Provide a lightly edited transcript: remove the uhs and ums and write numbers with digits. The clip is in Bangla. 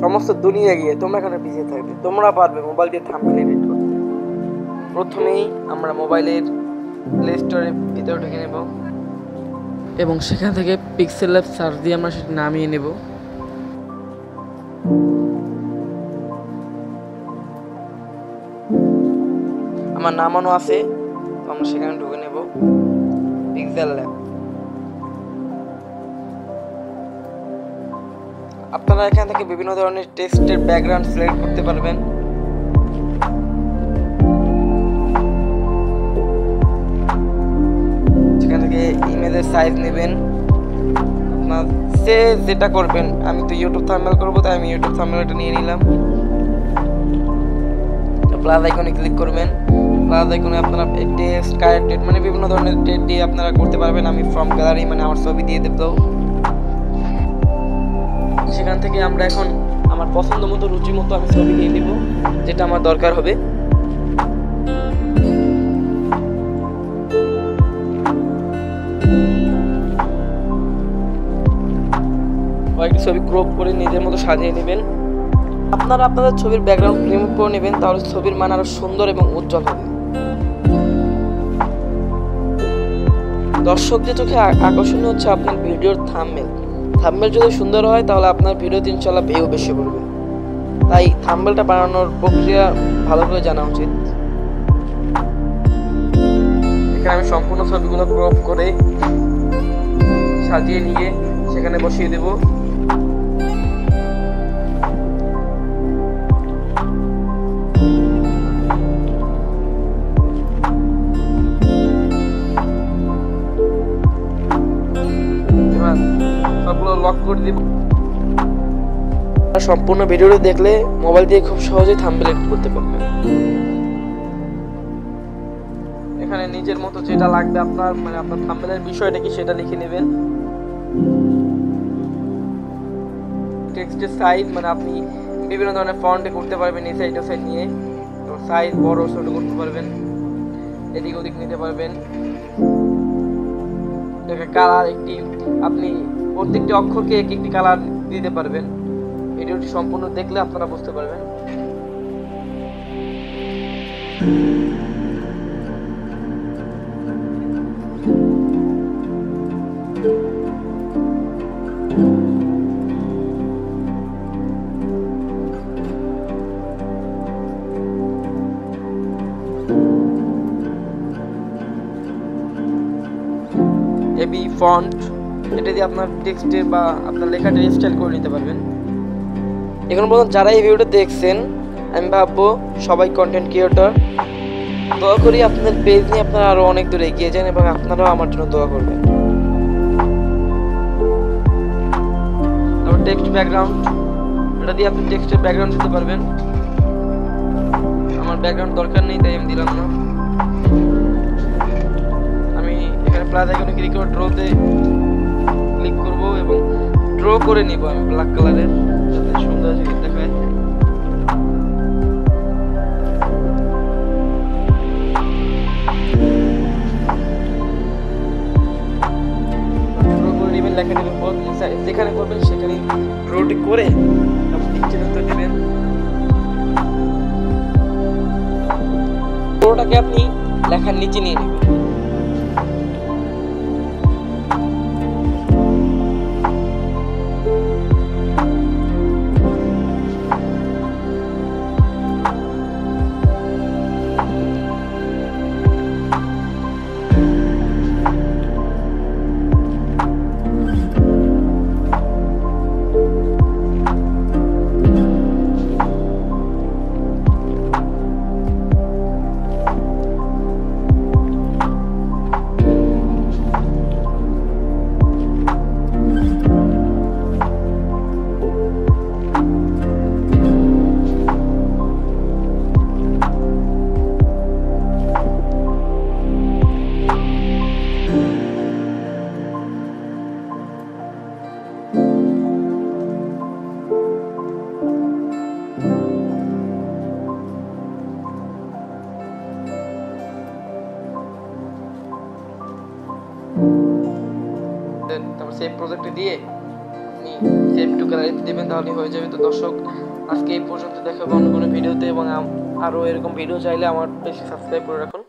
সমস্ত দুনিয়া গিয়ে তোমরা এখানে পিছিয়ে থাকবে, তোমরা পারবে মোবাইল দিয়ে থাম্বনেল এডিট করতে। প্রথমেই আমরা মোবাইলের প্লে স্টোরের ভিতরে ঢুকে নেব এবং সেখান থেকে পিক্সেল ল্যাব সার্চ দিয়ে আমরা সেটা নামিয়ে নেব। আমার নামানো আছে, তো আমরা সেখানে ঢুকে নেব পিক্সেল ল্যাব। আপনারা এখান থেকে বিভিন্ন ধরনের টেক্সটের ব্যাকগ্রাউন্ড সিলেক্ট করতে পারবেন। সেখান থেকে ইমেজের সাইজ নেবেন, আপনার সে যেটা করবেন। আমি তো ইউটিউব থাম্বনেল করবো, তাই আমি ইউটিউব থাম্বনেলটা নিয়ে নিলাম। প্লাস আইকনে ক্লিক করবেন। প্লাস আইকনে আপনারা টেক্সট কারেক্টেড মানে বিভিন্ন ধরনের টেক্সট দিয়ে আপনারা করতে পারবেন। আমি ফ্রম গ্যালারি মানে আমার ছবি দিয়ে দেব। সেখান থেকে আমরা এখন আমার পছন্দ মতো রুচি মতো আমি ছবি দিয়ে দিব, যেটা আমার দরকার হবে। কয়েকটি ছবি ক্রপ করে নিজের মতো সাজিয়ে নেবেন। আপনারা আপনাদের ছবির ব্যাকগ্রাউন্ড রিমুভ করে নেবেন, তাহলে ছবির মান আরো সুন্দর এবং উজ্জ্বল হবে। দর্শকদের চোখে আকর্ষণীয় হচ্ছে আপনার ভিডিওর থাম্বনেল। থাম্বনেল যদি সুন্দর হয় তাহলে আপনার ভিডিওতে ইনশাআল্লাহ ভিউ বেশি পড়বে। তাই থাম্বনেলটা বানানোর প্রক্রিয়া ভালো করে জানা উচিত। এখানে আমি সম্পূর্ণ ছবিগুলো ক্রপ করে সাজিয়ে নিয়ে সেখানে বসিয়ে দেব। এবার সবগুলো লক করে দিব। সম্পূর্ণ ভিডিওটি দেখলে মোবাইল দিয়ে খুব সহজেই থাম্বনেল এডিট করতে পারবেন। এখানে নিজের মতো যেটা লাগবে আপনার মানে আপনার থাম্বনেলের বিষয়টা কি সেটা লিখে নেবেন। টেক্সটের সাইজ মানে আপনি বিভিন্ন ধরনের ফন্টে করতে পারবেন, এই সাইড ও সাইড নিয়ে। তো সাইজ বড় ছোট করতে পারবেন, এদিক ওদিক নিতে পারবেন। একটা কালার একটি আপনি প্রত্যেকটি অক্ষরকে এক একটি কালার দিতে পারবেন। ভিডিওটি সম্পূর্ণ দেখলে আপনারা বুঝতে পারবেন। এবি ফন্ট এটা দিয়ে আপনার টেক্সটের বা আপনার লেখাটা স্টাইল করে নিতে পারবেন। এখন পর্যন্ত যারা এই ভিডিওটা দেখছেন, আমি ভাববো সবাই কন্টেন্ট ক্রিয়েটর। দোয়া করি আপনাদের পেজ নিয়ে আপনারা আরো অনেক দূর এগিয়ে যান এবং আপনারাও আমার জন্য দোয়া করবেন। তারপর টেক্সট ব্যাকগ্রাউন্ড, এটা দিয়ে আপনি টেক্সটের ব্যাকগ্রাউন্ড দিতে পারবেন। আমার ব্যাকগ্রাউন্ড দরকার নেই, তাই আমি দিলাম না। আমি এখানে প্লাস আইকনে ক্লিক করে ড্রতে ক্লিক করব এবং ড্র করে নিব আমি ব্ল্যাক কালারের, যাতে সুন্দর দেখায়। ড্র করে নেবেন, লেখা নেবেন, পর যেখানে করবেন সেখানে ড্রটি করে আপনি নিচে উত্তর দিবেন। ড্রটাকে আপনি লেখার নিচে নিয়ে নেবেন। তারপর সেভ প্রজেক্টে দিয়ে আপনি সেভ টু গ্যালারিতে দেবেন, তাহলে হয়ে যাবে। তো দর্শক, আজকে এই পর্যন্ত, দেখা হবে অন্য কোনো ভিডিওতে, এবং আরও এরকম ভিডিও চাইলে আমার পেজটি সাবস্ক্রাইব করে রাখুন।